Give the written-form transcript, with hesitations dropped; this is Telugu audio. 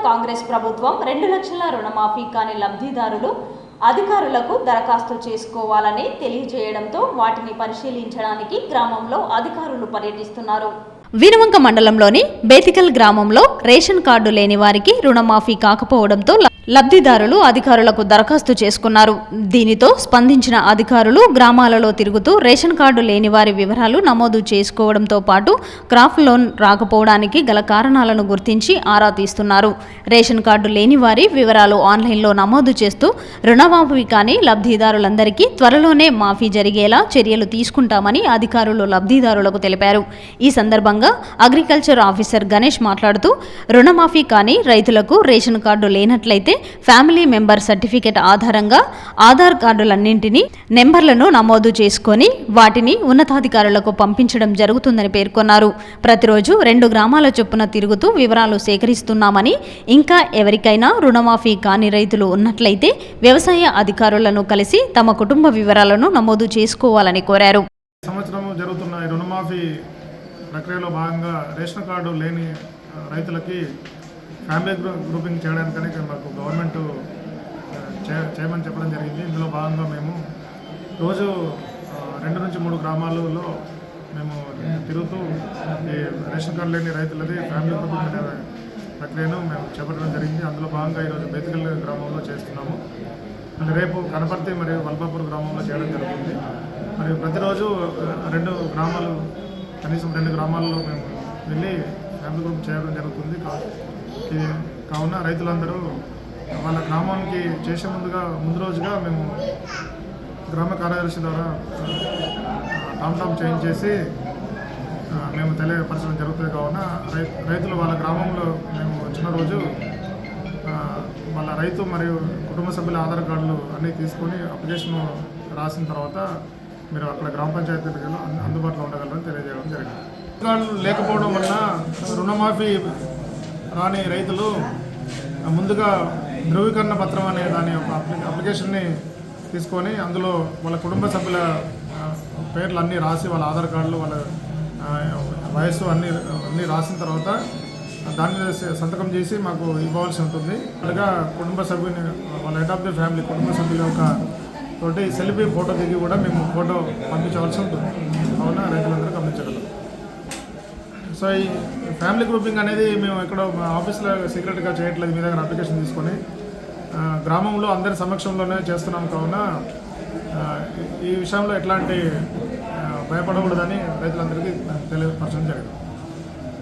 కాంగ్రెస్ ప్రభుత్వం 2 లక్షల రుణమాఫీ కాని లబ్ధిదారులు అధికారులకు దరఖాస్తు చేసుకోవాలని తెలియజేయడంతో వాటిని పరిశీలించడానికి గ్రామంలో అధికారులు పర్యటిస్తున్నారు. వీరవంక మండలంలోని బేతికల్ గ్రామంలో రేషన్ కార్డు లేని వారికి రుణమాఫీ కాకపోవడంతో లబ్ధిదారులు అధికారులకు దరఖాస్తు చేసుకున్నారు. దీనితో స్పందించిన అధికారులు గ్రామాలలో తిరుగుతూ రేషన్ కార్డు లేని వారి వివరాలు నమోదు చేసుకోవడంతో పాటు క్రాప్ లోన్ రాకపోవడానికి గల కారణాలను గుర్తించి ఆరా తీస్తున్నారు. రేషన్ కార్డు లేని వారి వివరాలు ఆన్లైన్లో నమోదు చేస్తూ రుణమాఫీ కాని లబ్ధిదారులందరికీ త్వరలోనే మాఫీ జరిగేలా చర్యలు తీసుకుంటామని అధికారులు లబ్ధిదారులకు తెలిపారు. ఈ సందర్భంగా అగ్రికల్చర్ ఆఫీసర్ గణేష్ మాట్లాడుతూ రుణమాఫీ కాని రైతులకు రేషన్ కార్డు లేనట్లయితే ఫ్యామిలీ మెంబర్ సర్టిఫికెట్ ఆధారంగా ఆధార్ కార్డులన్నింటినీ నెంబర్లను నమోదు చేసుకొని వాటిని ఉన్నతాధికారులకు పంపించడం జరుగుతుందని పేర్కొన్నారు. ప్రతిరోజు 2 గ్రామాల చొప్పున తిరుగుతూ వివరాలు సేకరిస్తున్నామని, ఇంకా ఎవరికైనా రుణమాఫీ కాని రైతులు ఉన్నట్లయితే వ్యవసాయ అధికారులను కలిసి తమ కుటుంబ వివరాలను నమోదు చేసుకోవాలని కోరారు. సంవత్సరం జరుగుతున్న రుణమాఫీ ప్రక్రియలో భాగంగా రేషన్ కార్డు లేని రైతులకి ఫ్యామిలీ గ్రూపింగ్ చేయడానికని మాకు గవర్నమెంట్ చేయమని చెప్పడం జరిగింది. ఇందులో భాగంగా మేము రోజు 2 నుంచి 3 గ్రామాలలో మేము తిరుగుతూ ఈ రేషన్ కార్డు లేని రైతులది ఫ్యామిలీ గ్రూపింగ్ ప్రక్రియను మేము చేపట్టడం జరిగింది. అందులో భాగంగా ఈరోజు బేతికల్ గ్రామంలో చేస్తున్నాము. అంటే రేపు కనపర్తి మరియు వల్బాపూర్ గ్రామంలో చేయడం జరుగుతుంది. మరియు ప్రతిరోజు 2 గ్రామాలు కనీసం 2 గ్రామాల్లో మేము వెళ్ళి ఫ్యామిలీ గ్రూప్ చేయడం జరుగుతుంది. కావున రైతులందరూ వాళ్ళ గ్రామానికి చేసే ముందు రోజుగా మేము గ్రామ కార్యదర్శి ద్వారా టామ్ చేయించేసి మేము తెలియపరచడం జరుగుతుంది. కావున రైతులు వాళ్ళ గ్రామంలో మేము వచ్చిన రోజు వాళ్ళ రైతు మరియు కుటుంబ సభ్యుల ఆధార్ కార్డులు అన్నీ తీసుకొని అప్లికేషన్ రాసిన తర్వాత మీరు అక్కడ గ్రామ పంచాయతీలో అందుబాటులో ఉండగలరని తెలియజేయడం జరిగింది. కార్డులు లేకపోవడం వలన రుణమాఫీ రాని రైతులు ముందుగా ధృవీకరణ పత్రం అనే దాని యొక్క అప్లికేషన్ని తీసుకొని అందులో వాళ్ళ కుటుంబ సభ్యుల పేర్లు అన్నీ రాసి వాళ్ళ ఆధార్ కార్డులు వాళ్ళ వయస్సు అన్నీ రాసిన తర్వాత దాని మీద సంతకం చేసి మాకు ఇవ్వవలసి ఉంటుంది. అలాగా కుటుంబ సభ్యుని వాళ్ళ హెడ్ ఆఫ్ ది ఫ్యామిలీ కుటుంబ సభ్యుల యొక్క తోటి సెల్ఫీ ఫోటో దిగి కూడా మేము ఫోటో పంపించవలసి ఉంటుంది. కావున రైతులందరూ గమనించగలరు. సో ఈ ఫ్యామిలీ గ్రూపింగ్ అనేది మేము ఎక్కడో ఆఫీస్లో సీక్రెట్గా చేయట్లేదు. మీ దగ్గర అప్లికేషన్ తీసుకొని గ్రామంలో అందరి సమక్షంలోనే చేస్తున్నాం. కావున ఈ విషయంలో ఎట్లాంటి భయపడకూడదని రైతులందరికీ తెలియపరచడం జరిగింది.